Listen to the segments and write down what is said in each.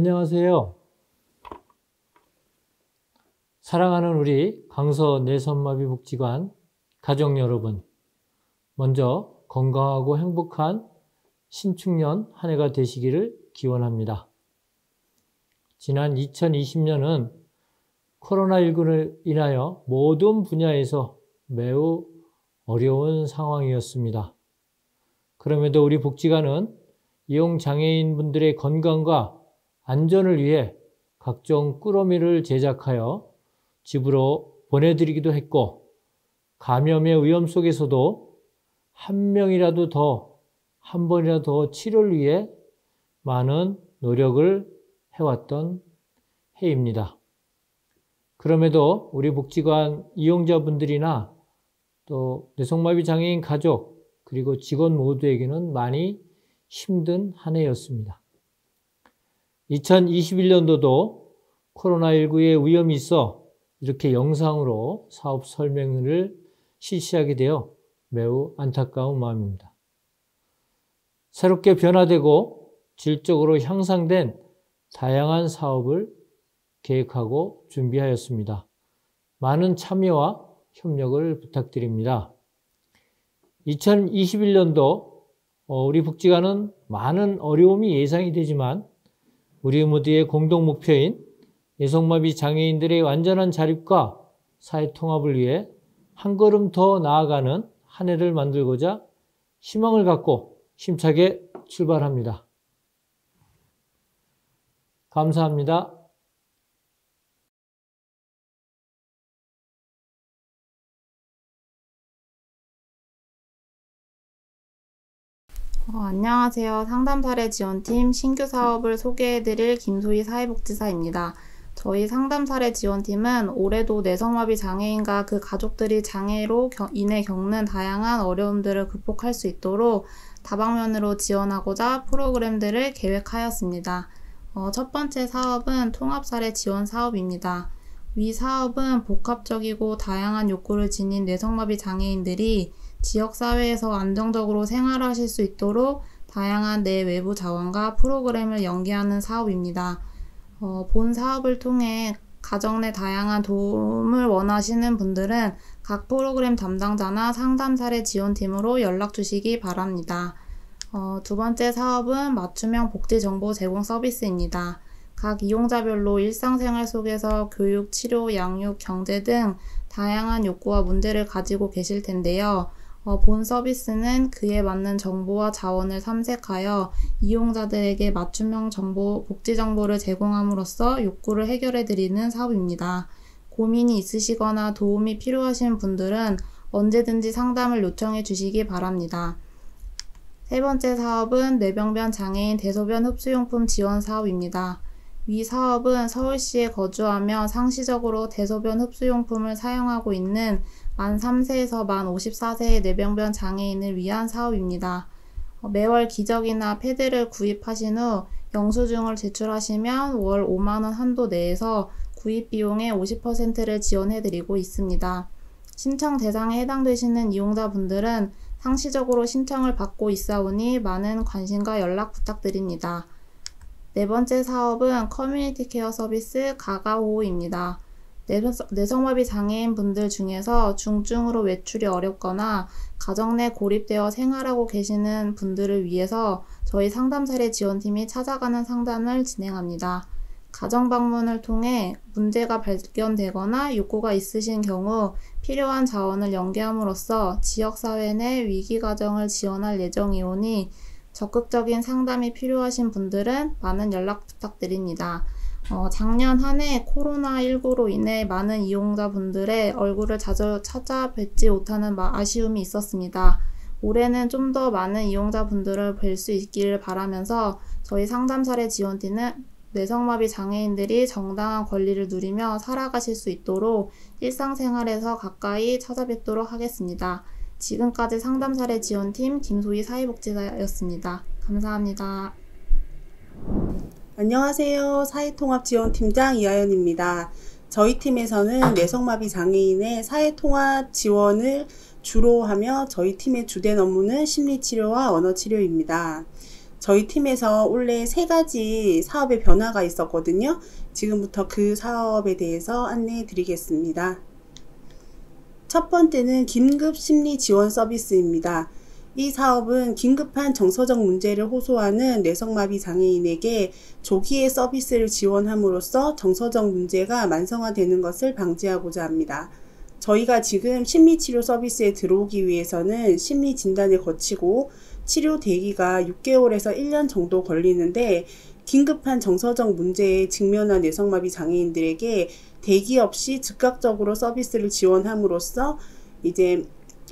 안녕하세요. 사랑하는 우리 강서 뇌선마비복지관 가족 여러분, 먼저 건강하고 행복한 신축년 한 해가 되시기를 기원합니다. 지난 2020년은 코로나19로 인하여 모든 분야에서 매우 어려운 상황이었습니다. 그럼에도 우리 복지관은 이용장애인분들의 건강과 안전을 위해 각종 꾸러미를 제작하여 집으로 보내드리기도 했고, 감염의 위험 속에서도 한 번이라도 더 치료를 위해 많은 노력을 해왔던 해입니다. 그럼에도 우리 복지관 이용자분들이나 또 뇌성마비 장애인 가족 그리고 직원 모두에게는 많이 힘든 한 해였습니다. 2021년도도 코로나19의 위험이 있어 이렇게 영상으로 사업 설명을 실시하게 되어 매우 안타까운 마음입니다. 새롭게 변화되고 질적으로 향상된 다양한 사업을 계획하고 준비하였습니다. 많은 참여와 협력을 부탁드립니다. 2021년도 우리 복지관은 많은 어려움이 예상이 되지만 우리 모두의 공동 목표인 뇌성마비 장애인들의 완전한 자립과 사회 통합을 위해 한 걸음 더 나아가는 한 해를 만들고자 희망을 갖고 힘차게 출발합니다. 감사합니다. 안녕하세요. 상담사례지원팀 신규 사업을 소개해드릴 김소희 사회복지사입니다. 저희 상담사례 지원팀은 올해도 뇌성마비 장애인과 그 가족들이 장애로 인해 겪는 다양한 어려움들을 극복할 수 있도록 다방면으로 지원하고자 프로그램들을 계획하였습니다. 첫 번째 사업은 통합사례 지원 사업입니다. 위 사업은 복합적이고 다양한 욕구를 지닌 뇌성마비 장애인들이 지역사회에서 안정적으로 생활하실 수 있도록 다양한 내외부 자원과 프로그램을 연계하는 사업입니다. 본 사업을 통해 가정 내 다양한 도움을 원하시는 분들은 각 프로그램 담당자나 상담사례 지원팀으로 연락 주시기 바랍니다. 두 번째 사업은 맞춤형 복지정보 제공 서비스입니다. 각 이용자별로 일상생활 속에서 교육, 치료, 양육, 경제 등 다양한 욕구와 문제를 가지고 계실 텐데요. 본 서비스는 그에 맞는 정보와 자원을 탐색하여 이용자들에게 맞춤형 복지 정보를 제공함으로써 욕구를 해결해 드리는 사업입니다. 고민이 있으시거나 도움이 필요하신 분들은 언제든지 상담을 요청해 주시기 바랍니다. 세 번째 사업은 뇌병변 장애인 대소변 흡수용품 지원 사업입니다. 위 사업은 서울시에 거주하며 상시적으로 대소변 흡수용품을 사용하고 있는 만 3세에서 만 54세의 뇌병변 장애인을 위한 사업입니다. 매월 기저귀나 패드를 구입하신 후 영수증을 제출하시면 월 5만원 한도 내에서 구입 비용의 50%를 지원해드리고 있습니다. 신청 대상에 해당되시는 이용자분들은 상시적으로 신청을 받고 있사오니 많은 관심과 연락 부탁드립니다. 네 번째 사업은 커뮤니티 케어 서비스 가가호호입니다. 뇌성마비 장애인 분들 중에서 중증으로 외출이 어렵거나 가정 내 고립되어 생활하고 계시는 분들을 위해서 저희 상담사례 지원팀이 찾아가는 상담을 진행합니다. 가정 방문을 통해 문제가 발견되거나 욕구가 있으신 경우 필요한 자원을 연계함으로써 지역사회 내 위기 가정을 지원할 예정이오니 적극적인 상담이 필요하신 분들은 많은 연락 부탁드립니다. 작년 한 해 코로나19로 인해 많은 이용자분들의 얼굴을 자주 찾아뵙지 못하는 아쉬움이 있었습니다. 올해는 좀 더 많은 이용자분들을 뵐 수 있기를 바라면서 저희 상담사례 지원팀은 뇌성마비 장애인들이 정당한 권리를 누리며 살아가실 수 있도록 일상생활에서 가까이 찾아뵙도록 하겠습니다. 지금까지 상담사례 지원팀 김소희 사회복지사였습니다. 감사합니다. 안녕하세요. 사회통합지원팀장 이하연입니다. 저희 팀에서는 뇌성마비 장애인의 사회통합 지원을 주로 하며 저희 팀의 주된 업무는 심리치료와 언어치료입니다. 저희 팀에서 원래 3가지 사업의 변화가 있었거든요. 지금부터 그 사업에 대해서 안내해 드리겠습니다. 첫 번째는 긴급 심리 지원 서비스입니다. 이 사업은 긴급한 정서적 문제를 호소하는 뇌성마비 장애인에게 조기에 서비스를 지원함으로써 정서적 문제가 만성화되는 것을 방지하고자 합니다. 저희가 지금 심리치료 서비스에 들어오기 위해서는 심리 진단을 거치고 치료 대기가 6개월에서 1년 정도 걸리는데, 긴급한 정서적 문제에 직면한 뇌성마비 장애인들에게 대기 없이 즉각적으로 서비스를 지원함으로써 이제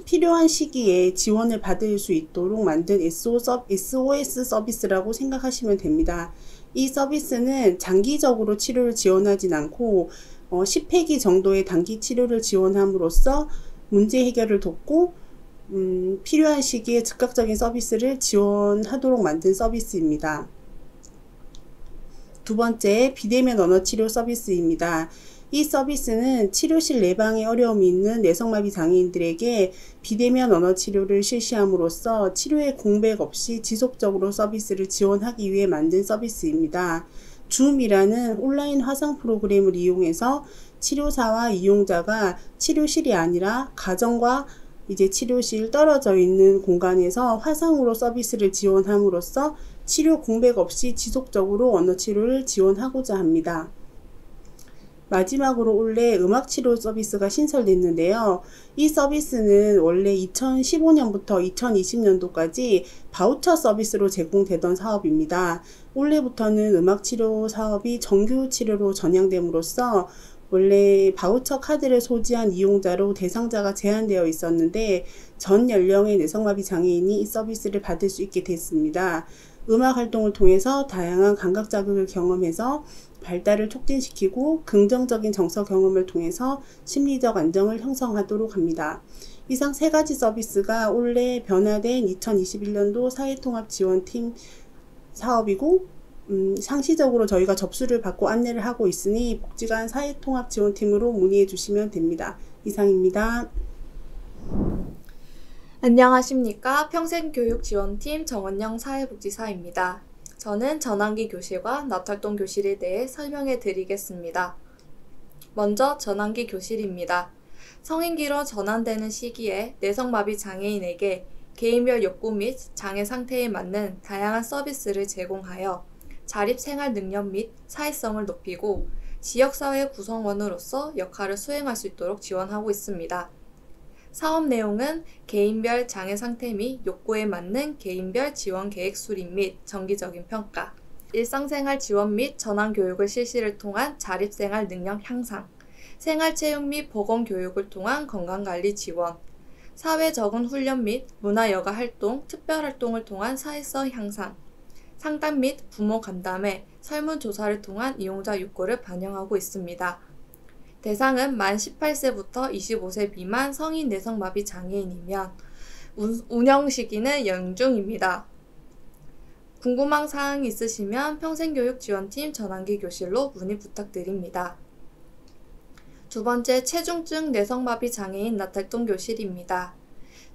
필요한 시기에 지원을 받을 수 있도록 만든 SOS 서비스라고 생각하시면 됩니다. 이 서비스는 장기적으로 치료를 지원하진 않고 10회기 정도의 단기 치료를 지원함으로써 문제 해결을 돕고 필요한 시기에 즉각적인 서비스를 지원하도록 만든 서비스입니다. 두 번째, 비대면 언어치료 서비스입니다. 이 서비스는 치료실 내방에 어려움이 있는 뇌성마비 장애인들에게 비대면 언어치료를 실시함으로써 치료에 공백 없이 지속적으로 서비스를 지원하기 위해 만든 서비스입니다. 줌이라는 온라인 화상 프로그램을 이용해서 치료사와 이용자가 치료실이 아니라 가정과 이제 치료실 떨어져 있는 공간에서 화상으로 서비스를 지원함으로써 치료 공백 없이 지속적으로 언어치료를 지원하고자 합니다. 마지막으로 올해 음악치료 서비스가 신설됐는데요. 이 서비스는 원래 2015년부터 2020년도까지 바우처 서비스로 제공되던 사업입니다. 올해부터는 음악치료 사업이 정규 치료로 전향됨으로써 원래 바우처 카드를 소지한 이용자로 대상자가 제한되어 있었는데, 전 연령의 뇌성마비 장애인이 이 서비스를 받을 수 있게 됐습니다. 음악 활동을 통해서 다양한 감각 자극을 경험해서 발달을 촉진시키고 긍정적인 정서 경험을 통해서 심리적 안정을 형성하도록 합니다. 이상 3가지 서비스가 올해 변화된 2021년도 사회통합지원팀 사업이고, 상시적으로 저희가 접수를 받고 안내를 하고 있으니 복지관 사회통합지원팀으로 문의해 주시면 됩니다. 이상입니다. 안녕하십니까. 평생교육지원팀 정원영 사회복지사입니다. 저는 전환기 교실과 낮활동 교실에 대해 설명해 드리겠습니다. 먼저 전환기 교실입니다. 성인기로 전환되는 시기에 뇌성마비 장애인에게 개인별 욕구 및 장애 상태에 맞는 다양한 서비스를 제공하여 자립생활 능력 및 사회성을 높이고 지역사회 구성원으로서 역할을 수행할 수 있도록 지원하고 있습니다. 사업 내용은 개인별 장애 상태 및 욕구에 맞는 개인별 지원 계획 수립 및 정기적인 평가, 일상생활 지원 및 전환교육을 실시를 통한 자립생활 능력 향상, 생활체육 및 보건교육을 통한 건강관리 지원, 사회적응 훈련 및 문화여가 활동, 특별활동을 통한 사회성 향상, 상담 및 부모 간담회, 설문조사를 통한 이용자 욕구를 반영하고 있습니다. 대상은 만 18세부터 25세 미만 성인 뇌성마비 장애인이면 운영 시기는 연중입니다. 궁금한 사항이 있으시면 평생교육지원팀 전환기 교실로 문의 부탁드립니다. 두 번째, 체중증 뇌성마비 장애인 낮활동 교실입니다.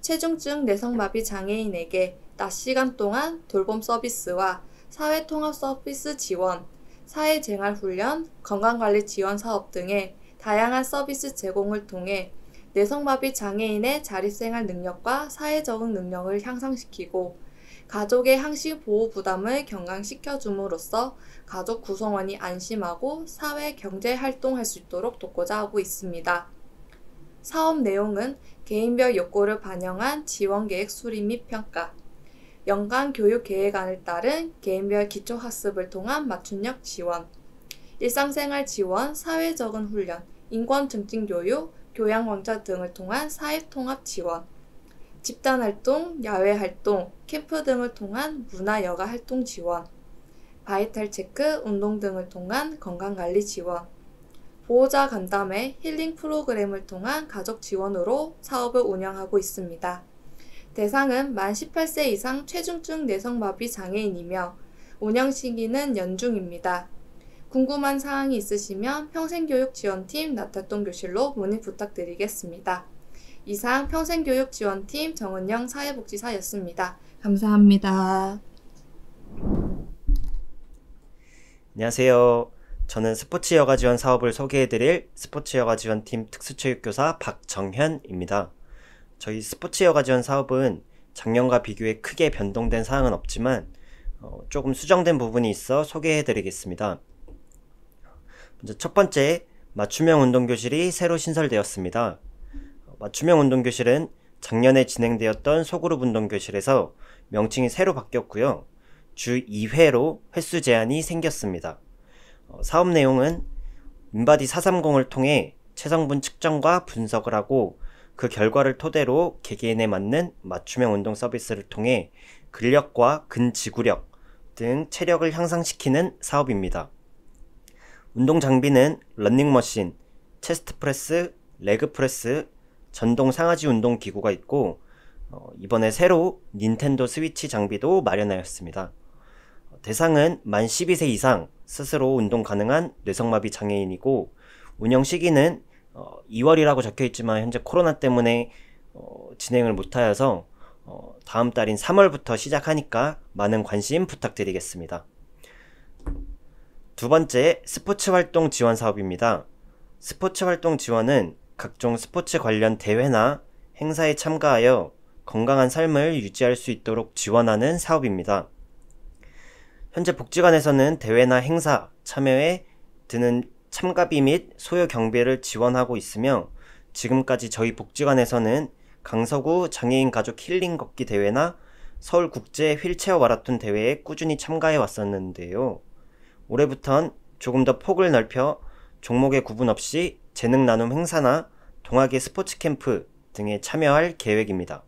체중증 뇌성마비 장애인에게 낮 시간 동안 돌봄 서비스와 사회통합 서비스 지원, 사회생활훈련, 건강관리 지원 사업 등의 다양한 서비스 제공을 통해 뇌성마비 장애인의 자립생활 능력과 사회적응 능력을 향상시키고 가족의 항시 보호 부담을 경감시켜 줌으로써 가족 구성원이 안심하고 사회 경제 활동할 수 있도록 돕고자 하고 있습니다. 사업 내용은 개인별 욕구를 반영한 지원계획 수립 및 평가, 연간 교육 계획안을 따른 개인별 기초학습을 통한 맞춤형 지원, 일상생활 지원, 사회적응 훈련, 인권 증진 교육, 교양광자 등을 통한 사회통합 지원, 집단활동, 야외활동, 캠프 등을 통한 문화여가 활동 지원, 바이탈 체크, 운동 등을 통한 건강관리 지원, 보호자 간담회, 힐링 프로그램을 통한 가족 지원으로 사업을 운영하고 있습니다. 대상은 만 18세 이상 체중증 뇌성마비 장애인이며 운영 시기는 연중입니다. 궁금한 사항이 있으시면 평생교육지원팀 낮활동 교실로 문의 부탁드리겠습니다. 이상 평생교육지원팀 정은영 사회복지사였습니다. 감사합니다. 안녕하세요. 저는 스포츠 여가 지원 사업을 소개해드릴 스포츠 여가 지원팀 특수체육교사 박정현입니다. 저희 스포츠 여가 지원 사업은 작년과 비교해 크게 변동된 사항은 없지만 조금 수정된 부분이 있어 소개해드리겠습니다. 먼저 첫 번째, 맞춤형 운동교실이 새로 신설되었습니다. 맞춤형 운동교실은 작년에 진행되었던 소그룹 운동교실에서 명칭이 새로 바뀌었고요. 주 2회로 횟수 제한이 생겼습니다. 사업 내용은 인바디 430을 통해 체성분 측정과 분석을 하고 그 결과를 토대로 개개인에 맞는 맞춤형 운동 서비스를 통해 근력과 근지구력 등 체력을 향상시키는 사업입니다. 운동 장비는 러닝머신, 체스트프레스, 레그프레스, 전동 상하지 운동 기구가 있고 이번에 새로 닌텐도 스위치 장비도 마련하였습니다. 대상은 만 12세 이상 스스로 운동 가능한 뇌성마비 장애인이고 운영 시기는 2월이라고 적혀있지만 현재 코로나 때문에 진행을 못하여서 다음 달인 3월부터 시작하니까 많은 관심 부탁드리겠습니다. 두 번째, 스포츠 활동 지원 사업입니다. 스포츠 활동 지원은 각종 스포츠 관련 대회나 행사에 참가하여 건강한 삶을 유지할 수 있도록 지원하는 사업입니다. 현재 복지관에서는 대회나 행사 참여에 드는 참가비 및 소요 경비를 지원하고 있으며 지금까지 저희 복지관에서는 강서구 장애인 가족 힐링 걷기 대회나 서울국제 휠체어 마라톤 대회에 꾸준히 참가해 왔었는데요. 올해부턴 조금 더 폭을 넓혀 종목의 구분 없이 재능 나눔 행사나 동아계 스포츠 캠프 등에 참여할 계획입니다.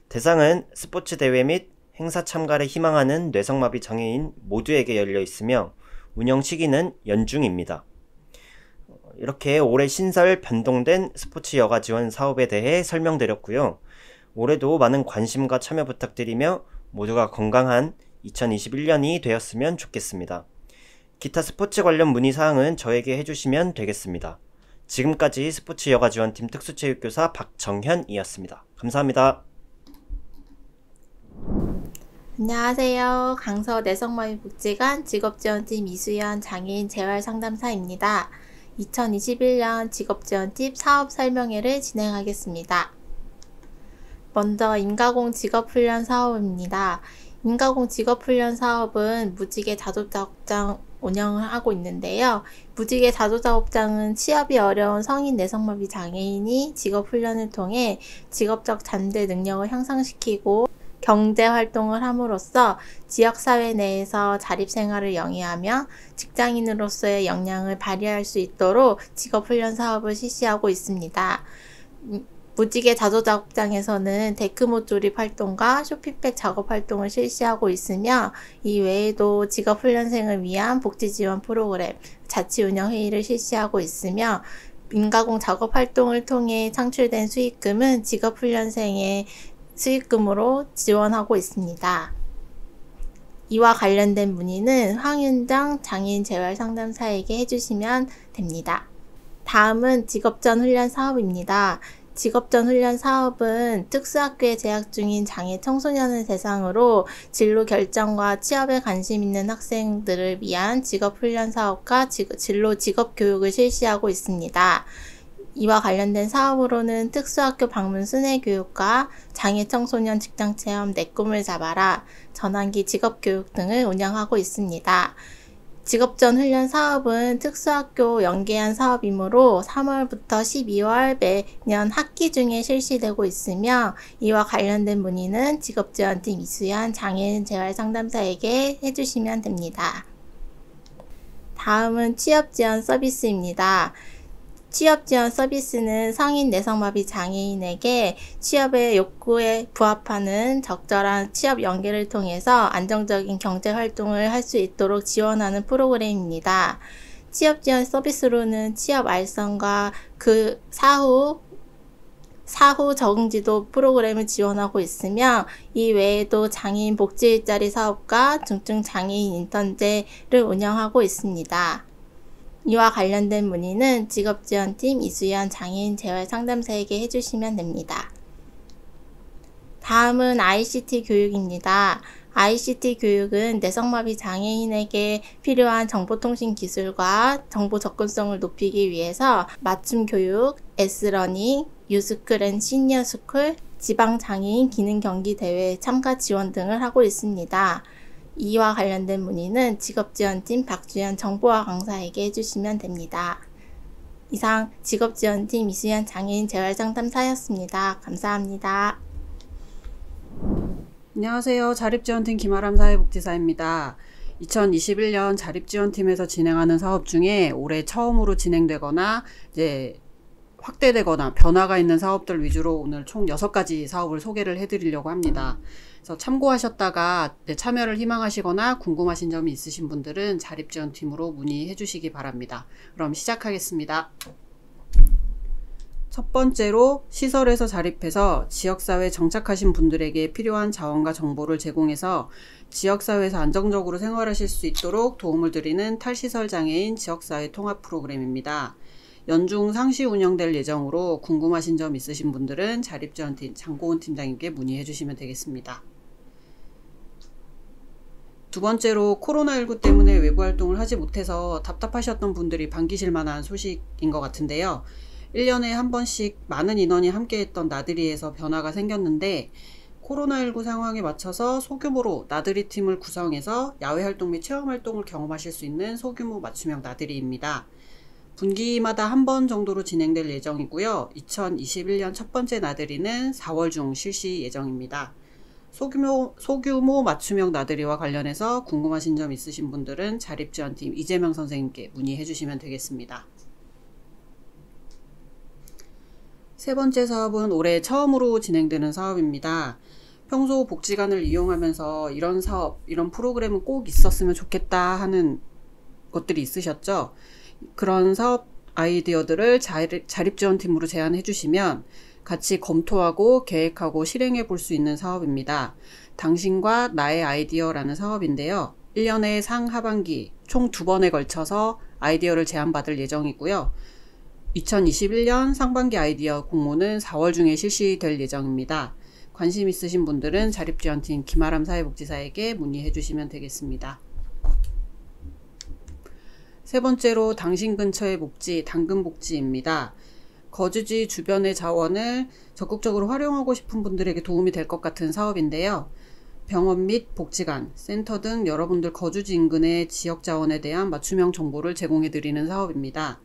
대상은 스포츠 대회 및 행사 참가를 희망하는 뇌성마비 장애인 모두에게 열려 있으며 운영 시기는 연중입니다. 이렇게 올해 신설 변동된 스포츠 여가 지원 사업에 대해 설명드렸고요. 올해도 많은 관심과 참여 부탁드리며 모두가 건강한 2021년이 되었으면 좋겠습니다. 기타 스포츠 관련 문의사항은 저에게 해주시면 되겠습니다. 지금까지 스포츠 여가 지원팀 특수체육교사 박정현이었습니다. 감사합니다. 안녕하세요. 강서 내성마비 복지관 직업지원팀 이수연 장애인 재활상담사입니다. 2021년 직업지원팁 사업 설명회를 진행하겠습니다. 먼저 인가공 직업훈련 사업입니다. 인가공 직업훈련 사업은 무지개 자동작업장 운영을 하고 있는데요. 무지개 자동작업장은 취업이 어려운 성인 내성마비 장애인이 직업훈련을 통해 직업적 잠재 능력을 향상시키고 경제활동을 함으로써 지역사회 내에서 자립생활을 영위하며 직장인으로서의 역량을 발휘할 수 있도록 직업훈련 사업을 실시하고 있습니다. 무지개 자조작업장에서는 데크못 조립 활동과 쇼핑백 작업 활동을 실시하고 있으며 이 외에도 직업훈련생을 위한 복지지원 프로그램, 자치운영회의를 실시하고 있으며 인가공 작업 활동을 통해 창출된 수익금은 직업훈련생의 수익금으로 지원하고 있습니다. 이와 관련된 문의는 황윤정 장애인 재활상담사에게 해주시면 됩니다. 다음은 직업전 훈련 사업입니다. 직업전 훈련 사업은 특수학교에 재학 중인 장애 청소년을 대상으로 진로 결정과 취업에 관심 있는 학생들을 위한 직업훈련 사업과 진로 직업교육을 실시하고 있습니다. 이와 관련된 사업으로는 특수학교 방문 순회 교육과 장애 청소년 직장체험 내 꿈을 잡아라, 전환기 직업교육 등을 운영하고 있습니다. 직업전 훈련 사업은 특수학교 연계한 사업이므로 3월부터 12월 매년 학기 중에 실시되고 있으며 이와 관련된 문의는 직업지원팀 이수연 장애인 재활상담사에게 해주시면 됩니다. 다음은 취업지원 서비스입니다. 취업지원 서비스는 성인 내성마비 장애인에게 취업의 욕구에 부합하는 적절한 취업 연계를 통해서 안정적인 경제활동을 할 수 있도록 지원하는 프로그램입니다. 취업지원 서비스로는 취업 알선과 그 사후 적응지도 프로그램을 지원하고 있으며 이 외에도 장애인 복지 일자리 사업과 중증 장애인 인턴제를 운영하고 있습니다. 이와 관련된 문의는 직업지원팀 이수연 장애인 재활상담사에게 해주시면 됩니다. 다음은 ICT 교육입니다. ICT 교육은 뇌성마비 장애인에게 필요한 정보통신 기술과 정보 접근성을 높이기 위해서 맞춤 교육, S러닝, 유스쿨 앤 시니어 스쿨, 지방장애인 기능 경기 대회 참가 지원 등을 하고 있습니다. 이와 관련된 문의는 직업지원팀 박주연 정보화 강사에게 해주시면 됩니다. 이상 직업지원팀 이수연 장애인 재활상담사였습니다. 감사합니다. 안녕하세요. 자립지원팀 김아람 사회복지사입니다. 2021년 자립지원팀에서 진행하는 사업 중에 올해 처음으로 진행되거나 이제 확대되거나 변화가 있는 사업들 위주로 오늘 총 6가지 사업을 소개를 해드리려고 합니다. 그래서 참고하셨다가 참여를 희망하시거나 궁금하신 점이 있으신 분들은 자립지원팀으로 문의해 주시기 바랍니다. 그럼 시작하겠습니다. 첫 번째로 시설에서 자립해서 지역사회에 정착하신 분들에게 필요한 자원과 정보를 제공해서 지역사회에서 안정적으로 생활하실 수 있도록 도움을 드리는 탈시설 장애인 지역사회 통합 프로그램입니다. 연중 상시 운영될 예정으로 궁금하신 점 있으신 분들은 자립지원팀 장고은 팀장님께 문의해 주시면 되겠습니다. 두 번째로 코로나19 때문에 외부 활동을 하지 못해서 답답하셨던 분들이 반기실 만한 소식인 것 같은데요. 1년에 한 번씩 많은 인원이 함께했던 나들이에서 변화가 생겼는데 코로나19 상황에 맞춰서 소규모로 나들이 팀을 구성해서 야외 활동 및 체험 활동을 경험하실 수 있는 소규모 맞춤형 나들이입니다. 분기마다 한 번 정도로 진행될 예정이고요. 2021년 첫 번째 나들이는 4월 중 실시 예정입니다. 소규모 맞춤형 나들이와 관련해서 궁금하신 점 있으신 분들은 자립지원팀 이재명 선생님께 문의해 주시면 되겠습니다. 세 번째 사업은 올해 처음으로 진행되는 사업입니다. 평소 복지관을 이용하면서 이런 사업, 이런 프로그램은 꼭 있었으면 좋겠다 하는 것들이 있으셨죠? 그런 사업 아이디어들을 자립지원팀으로 제안해 주시면 같이 검토하고 계획하고 실행해 볼 수 있는 사업입니다. 당신과 나의 아이디어라는 사업인데요. 1년에 상하반기 총 2번에 걸쳐서 아이디어를 제안받을 예정이고요. 2021년 상반기 아이디어 공모는 4월 중에 실시될 예정입니다. 관심 있으신 분들은 자립지원팀 김아람 사회복지사에게 문의해 주시면 되겠습니다. 세 번째로 당신 근처의 복지, 당근복지입니다. 거주지 주변의 자원을 적극적으로 활용하고 싶은 분들에게 도움이 될 것 같은 사업인데요. 병원 및 복지관, 센터 등 여러분들 거주지 인근의 지역 자원에 대한 맞춤형 정보를 제공해 드리는 사업입니다.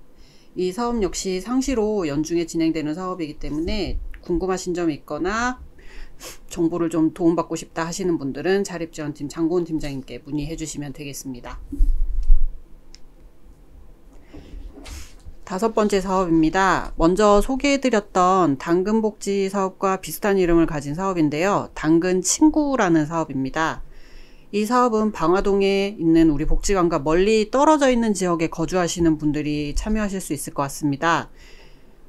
이 사업 역시 상시로 연중에 진행되는 사업이기 때문에 궁금하신 점이 있거나 정보를 좀 도움받고 싶다 하시는 분들은 자립지원팀 장고은 팀장님께 문의해 주시면 되겠습니다. 다섯 번째 사업입니다. 먼저 소개해드렸던 당근복지 사업과 비슷한 이름을 가진 사업인데요. 당근친구라는 사업입니다. 이 사업은 방화동에 있는 우리 복지관과 멀리 떨어져 있는 지역에 거주하시는 분들이 참여하실 수 있을 것 같습니다.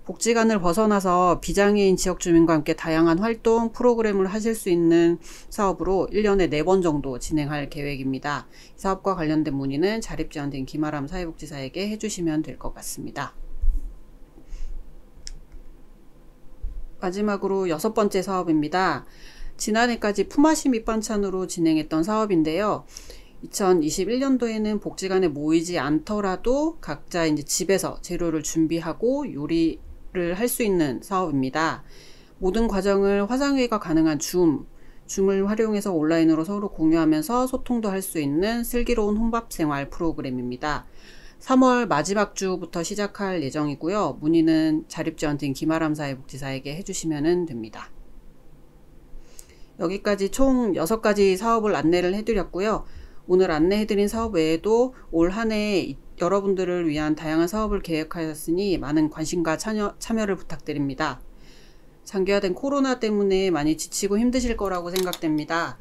복지관을 벗어나서 비장애인 지역 주민과 함께 다양한 활동, 프로그램을 하실 수 있는 사업으로 1년에 4번 정도 진행할 계획입니다. 이 사업과 관련된 문의는 자립지원팀 김아람 사회복지사에게 해주시면 될 것 같습니다. 마지막으로 6번째 사업입니다. 지난해까지 품앗이 밑반찬으로 진행했던 사업인데요. 2021년도에는 복지관에 모이지 않더라도 각자 이제 집에서 재료를 준비하고 요리를 할 수 있는 사업입니다. 모든 과정을 화상회의가 가능한 줌을 활용해서 온라인으로 서로 공유하면서 소통도 할 수 있는 슬기로운 혼밥생활 프로그램입니다. 3월 마지막 주부터 시작할 예정이고요. 문의는 자립지원팀 김아람 사회복지사에게 해주시면 됩니다. 여기까지 총 6가지 사업을 안내를 해드렸고요. 오늘 안내해드린 사업 외에도 올 한 해 여러분들을 위한 다양한 사업을 계획하였으니 많은 관심과 참여를 부탁드립니다. 장기화된 코로나 때문에 많이 지치고 힘드실 거라고 생각됩니다.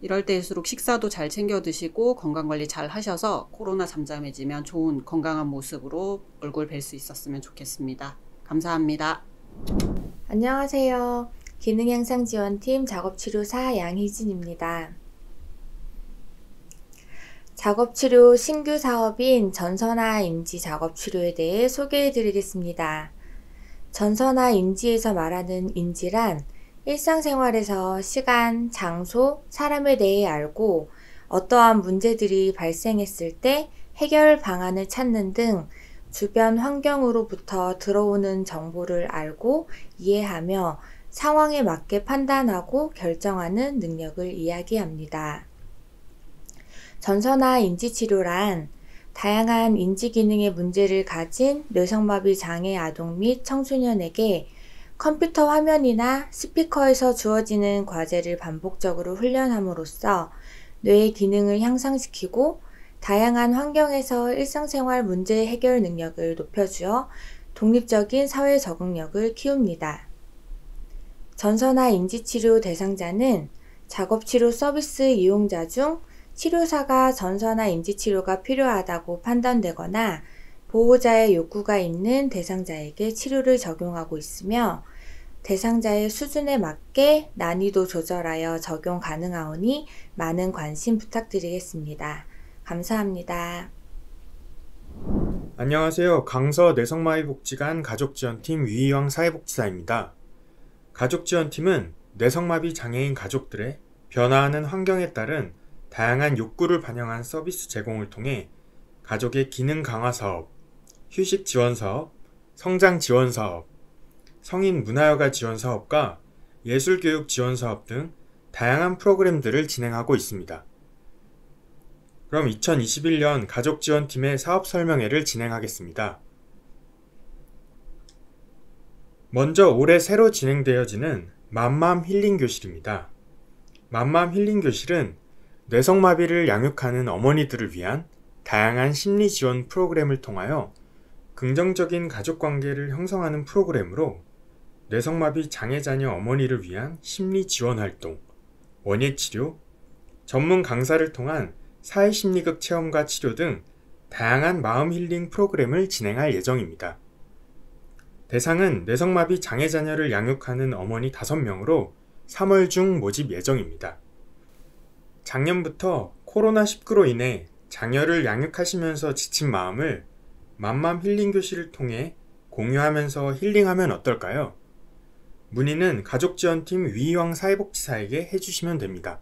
이럴 때일수록 식사도 잘 챙겨 드시고 건강관리 잘 하셔서 코로나 잠잠해지면 좋은 건강한 모습으로 얼굴 뵐 수 있었으면 좋겠습니다. 감사합니다. 안녕하세요. 기능향상지원팀 작업치료사 양희진입니다. 작업치료 신규 사업인 전선화 임지 작업치료에 대해 소개해 드리겠습니다. 전선화 임지에서 말하는 임지란 일상생활에서 시간, 장소, 사람에 대해 알고 어떠한 문제들이 발생했을 때 해결 방안을 찾는 등 주변 환경으로부터 들어오는 정보를 알고 이해하며 상황에 맞게 판단하고 결정하는 능력을 이야기합니다. 전선화 인지치료란 다양한 인지기능의 문제를 가진 뇌성마비 장애 아동 및 청소년에게 컴퓨터 화면이나 스피커에서 주어지는 과제를 반복적으로 훈련함으로써 뇌의 기능을 향상시키고 다양한 환경에서 일상생활 문제 해결 능력을 높여주어 독립적인 사회 적응력을 키웁니다. 전선화 인지치료 대상자는 작업치료 서비스 이용자 중 치료사가 전선화 인지치료가 필요하다고 판단되거나 보호자의 욕구가 있는 대상자에게 치료를 적용하고 있으며 대상자의 수준에 맞게 난이도 조절하여 적용 가능하오니 많은 관심 부탁드리겠습니다. 감사합니다. 안녕하세요. 강서 뇌성마비복지관 가족지원팀 위희왕 사회복지사입니다. 가족지원팀은 뇌성마비 장애인 가족들의 변화하는 환경에 따른 다양한 욕구를 반영한 서비스 제공을 통해 가족의 기능 강화 사업, 휴식 지원 사업, 성장 지원 사업, 성인 문화여가 지원 사업과 예술교육 지원 사업 등 다양한 프로그램들을 진행하고 있습니다. 그럼 2021년 가족지원팀의 사업 설명회를 진행하겠습니다. 먼저 올해 새로 진행되어지는 맘맘 힐링 교실입니다. 맘맘 힐링 교실은 뇌성마비를 양육하는 어머니들을 위한 다양한 심리 지원 프로그램을 통하여 긍정적인 가족관계를 형성하는 프로그램으로 뇌성마비 장애 자녀 어머니를 위한 심리 지원 활동, 원예치료, 전문 강사를 통한 사회심리극 체험과 치료 등 다양한 마음 힐링 프로그램을 진행할 예정입니다. 대상은 뇌성마비 장애 자녀를 양육하는 어머니 5명으로 3월 중 모집 예정입니다. 작년부터 코로나19로 인해 자녀를 양육하시면서 지친 마음을 맘맘 힐링 교실을 통해 공유하면서 힐링하면 어떨까요? 문의는 가족지원팀 위희왕 사회복지사에게 해주시면 됩니다.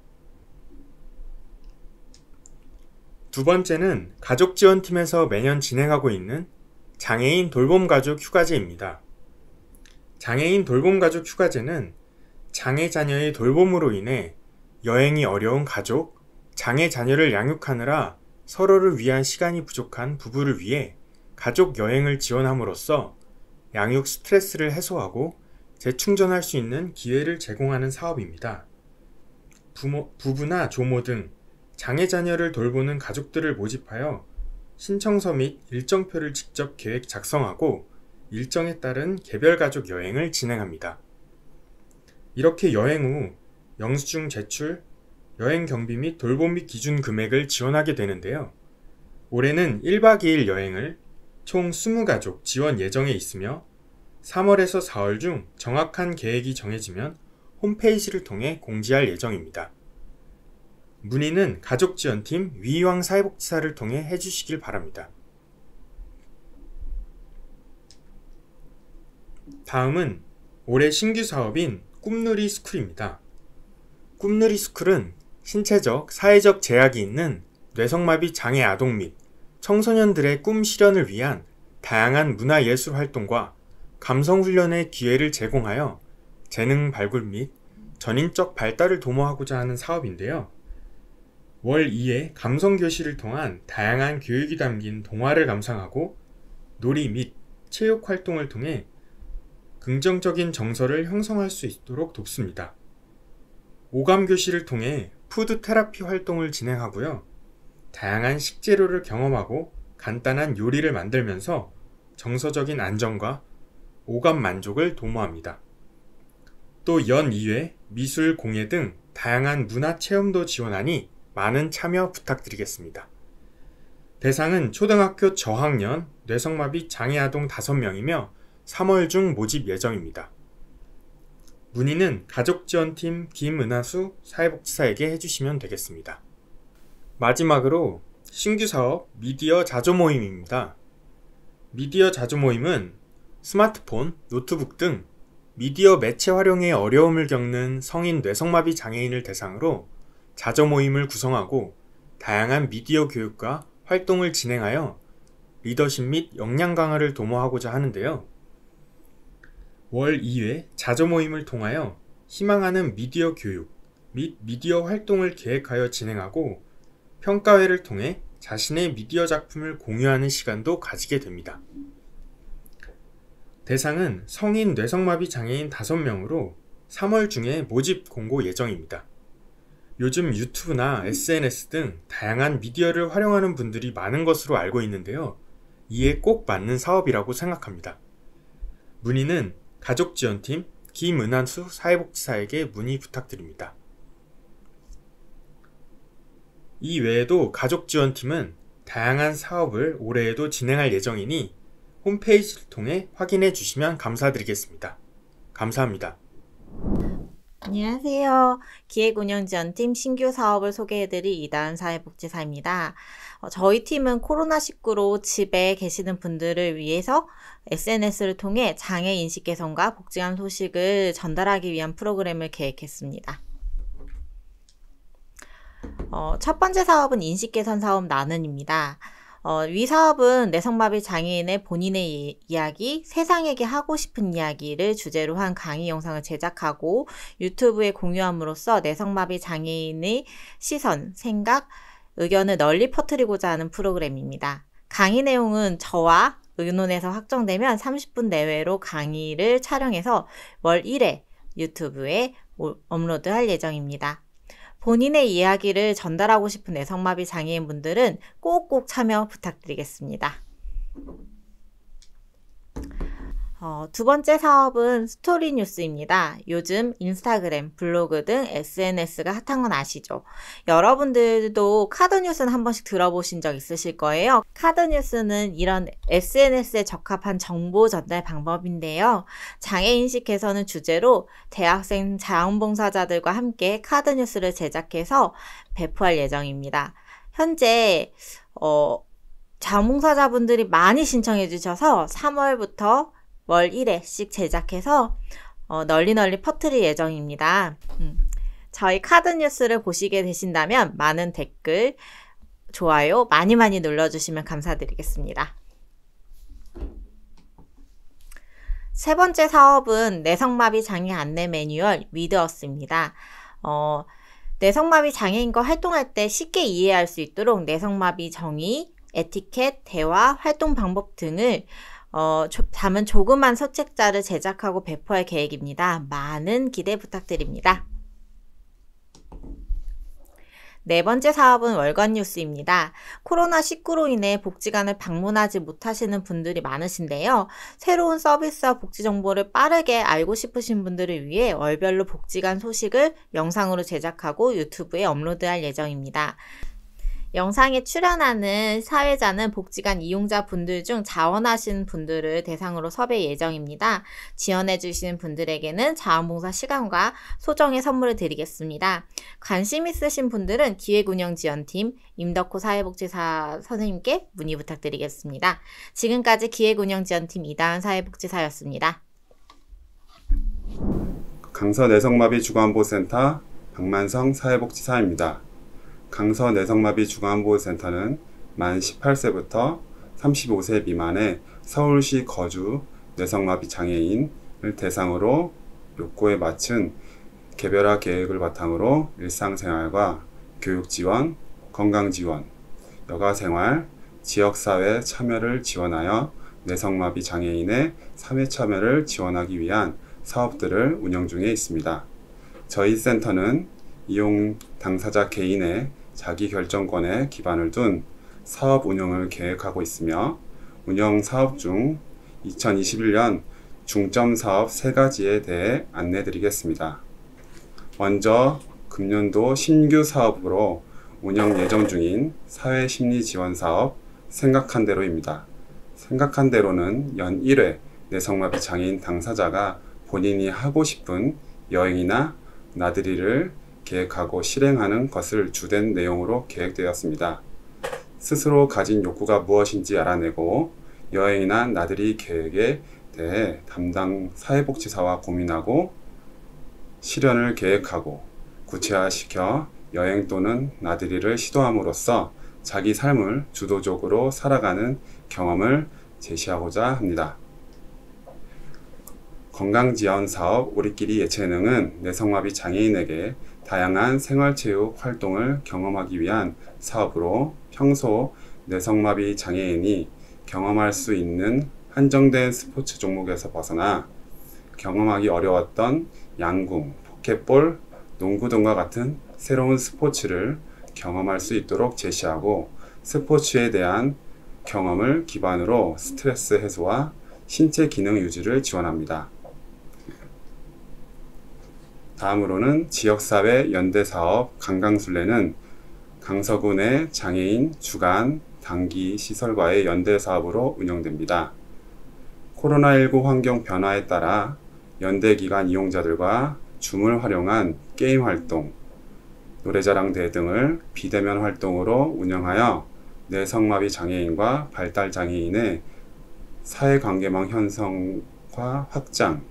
두 번째는 가족지원팀에서 매년 진행하고 있는 장애인 돌봄가족 휴가제입니다. 장애인 돌봄가족 휴가제는 장애 자녀의 돌봄으로 인해 여행이 어려운 가족, 장애 자녀를 양육하느라 서로를 위한 시간이 부족한 부부를 위해 가족 여행을 지원함으로써 양육 스트레스를 해소하고 재충전할 수 있는 기회를 제공하는 사업입니다. 부부나 조모 등 장애 자녀를 돌보는 가족들을 모집하여 신청서 및 일정표를 직접 계획 작성하고 일정에 따른 개별 가족 여행을 진행합니다. 이렇게 여행 후 영수증 제출, 여행 경비 및 돌봄 및 기준 금액을 지원하게 되는데요. 올해는 1박 2일 여행을 총 20가족 지원 예정에 있으며 3월에서 4월 중 정확한 계획이 정해지면 홈페이지를 통해 공지할 예정입니다. 문의는 가족지원팀 위희왕 사회복지사를 통해 해주시길 바랍니다. 다음은 올해 신규 사업인 꿈누리 스쿨입니다. 꿈누리 스쿨은 신체적, 사회적 제약이 있는 뇌성마비 장애 아동 및 청소년들의 꿈 실현을 위한 다양한 문화예술 활동과 감성훈련의 기회를 제공하여 재능 발굴 및 전인적 발달을 도모하고자 하는 사업인데요. 월 2회 감성교실을 통한 다양한 교육이 담긴 동화를 감상하고 놀이 및 체육 활동을 통해 긍정적인 정서를 형성할 수 있도록 돕습니다. 오감교실을 통해 푸드 테라피 활동을 진행하고요. 다양한 식재료를 경험하고 간단한 요리를 만들면서 정서적인 안정과 오감 만족을 도모합니다. 또 연 2회 미술, 공예 등 다양한 문화 체험도 지원하니 많은 참여 부탁드리겠습니다. 대상은 초등학교 저학년 뇌성마비 장애아동 5명이며 3월 중 모집 예정입니다. 문의는 가족지원팀 김은하수 사회복지사에게 해주시면 되겠습니다. 마지막으로 신규 사업 미디어 자조모임입니다. 미디어 자조모임은 스마트폰, 노트북 등 미디어 매체 활용에 어려움을 겪는 성인 뇌성마비 장애인을 대상으로 자저 모임을 구성하고 다양한 미디어 교육과 활동을 진행하여 리더십 및 역량 강화를 도모하고자 하는데요. 월 2회 자저 모임을 통하여 희망하는 미디어 교육 및 미디어 활동을 계획하여 진행하고 평가회를 통해 자신의 미디어 작품을 공유하는 시간도 가지게 됩니다. 대상은 성인 뇌성마비 장애인 5명으로 3월 중에 모집 공고 예정입니다. 요즘 유튜브나 SNS 등 다양한 미디어를 활용하는 분들이 많은 것으로 알고 있는데요. 이에 꼭 맞는 사업이라고 생각합니다. 문의는 가족지원팀 김은한수 사회복지사에게 문의 부탁드립니다. 이 외에도 가족지원팀은 다양한 사업을 올해에도 진행할 예정이니 홈페이지를 통해 확인해 주시면 감사드리겠습니다. 감사합니다. 안녕하세요. 기획운영지원팀 신규 사업을 소개해드릴 이다은 사회복지사입니다. 저희 팀은 코로나19로 집에 계시는 분들을 위해서 SNS를 통해 장애 인식 개선과 복지감 소식을 전달하기 위한 프로그램을 계획했습니다. 첫 번째 사업은 인식 개선 사업 나는입니다. 위 사업은 뇌성마비 장애인의 본인의 이야기, 세상에게 하고 싶은 이야기를 주제로 한 강의 영상을 제작하고 유튜브에 공유함으로써 뇌성마비 장애인의 시선, 생각, 의견을 널리 퍼뜨리고자 하는 프로그램입니다. 강의 내용은 저와 의논해서 확정되면 30분 내외로 강의를 촬영해서 월 1회 유튜브에 업로드할 예정입니다. 본인의 이야기를 전달하고 싶은 뇌성마비 장애인분들은 꼭꼭 참여 부탁드리겠습니다. 두 번째 사업은 스토리 뉴스입니다. 요즘 인스타그램, 블로그 등 SNS가 핫한 건 아시죠? 여러분들도 카드뉴스는 한 번씩 들어보신 적 있으실 거예요. 카드뉴스는 이런 SNS에 적합한 정보 전달 방법인데요. 장애인식 개선을 주제로 대학생 자원봉사자들과 함께 카드뉴스를 제작해서 배포할 예정입니다. 현재 자원봉사자분들이 많이 신청해 주셔서 3월부터 월 1회씩 제작해서 널리 퍼뜨릴 예정입니다. 저희 카드뉴스를 보시게 되신다면 많은 댓글, 좋아요 많이 눌러주시면 감사드리겠습니다. 세 번째 사업은 뇌성마비 장애 안내 매뉴얼 위드어스입니다. 뇌성마비 장애인과 활동할 때 쉽게 이해할 수 있도록 뇌성마비 정의, 에티켓, 대화, 활동 방법 등을 담은 조그만 서책자를 제작하고 배포할 계획입니다. 많은 기대 부탁드립니다. 네 번째 사업은 월간 뉴스입니다. 코로나19로 인해 복지관을 방문하지 못하시는 분들이 많으신데요. 새로운 서비스와 복지 정보를 빠르게 알고 싶으신 분들을 위해 월별로 복지관 소식을 영상으로 제작하고 유튜브에 업로드할 예정입니다. 영상에 출연하는 사회자는 복지관 이용자분들 중 자원하신 분들을 대상으로 섭외 예정입니다. 지원해주시는 분들에게는 자원봉사 시간과 소정의 선물을 드리겠습니다. 관심 있으신 분들은 기획운영지원팀 임덕호 사회복지사 선생님께 문의 부탁드리겠습니다. 지금까지 기획운영지원팀 이다은 사회복지사였습니다. 강서 뇌성마비 주거안보센터 박만성 사회복지사입니다. 강서 뇌성마비 주거안보센터는 만 18세부터 35세 미만의 서울시 거주 뇌성마비 장애인을 대상으로 욕구에 맞춘 개별화 계획을 바탕으로 일상생활과 교육지원, 건강지원, 여가생활, 지역사회 참여를 지원하여 뇌성마비 장애인의 사회 참여를 지원하기 위한 사업들을 운영 중에 있습니다. 저희 센터는 이용 당사자 개인의 자기결정권에 기반을 둔 사업 운영을 계획하고 있으며 운영 사업 중 2021년 중점 사업 3가지에 대해 안내드리겠습니다. 먼저 금년도 신규 사업으로 운영 예정 중인 사회심리지원사업 생각한 대로입니다. 생각한 대로는 연 1회 뇌성마비 장애인 당사자가 본인이 하고 싶은 여행이나 나들이를 계획하고 실행하는 것을 주된 내용으로 계획되었습니다. 스스로 가진 욕구가 무엇인지 알아내고 여행이나 나들이 계획에 대해 담당 사회복지사와 고민하고 실현을 계획하고 구체화시켜 여행 또는 나들이를 시도함으로써 자기 삶을 주도적으로 살아가는 경험을 제시하고자 합니다. 건강지원사업 우리끼리 예체능은 내성마비 장애인에게 다양한 생활체육 활동을 경험하기 위한 사업으로 평소 내성마비 장애인이 경험할 수 있는 한정된 스포츠 종목에서 벗어나 경험하기 어려웠던 양궁, 포켓볼, 농구 등과 같은 새로운 스포츠를 경험할 수 있도록 제시하고 스포츠에 대한 경험을 기반으로 스트레스 해소와 신체 기능 유지를 지원합니다. 다음으로는 지역사회 연대사업 강강술래는 강서군의 장애인 주간 단기 시설과의 연대사업으로 운영됩니다. 코로나19 환경 변화에 따라 연대기관 이용자들과 줌을 활용한 게임 활동, 노래자랑대 등을 비대면 활동으로 운영하여 내성마비 장애인과 발달장애인의 사회관계망 형성과 확장,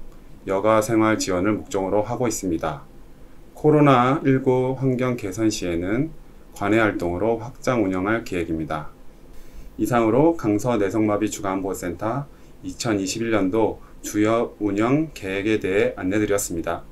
여가생활 지원을 목적으로 하고 있습니다. 코로나19 환경 개선 시에는 관외 활동으로 확장 운영할 계획입니다. 이상으로 강서 내성마비 주간안보센터 2021년도 주요 운영 계획에 대해 안내드렸습니다.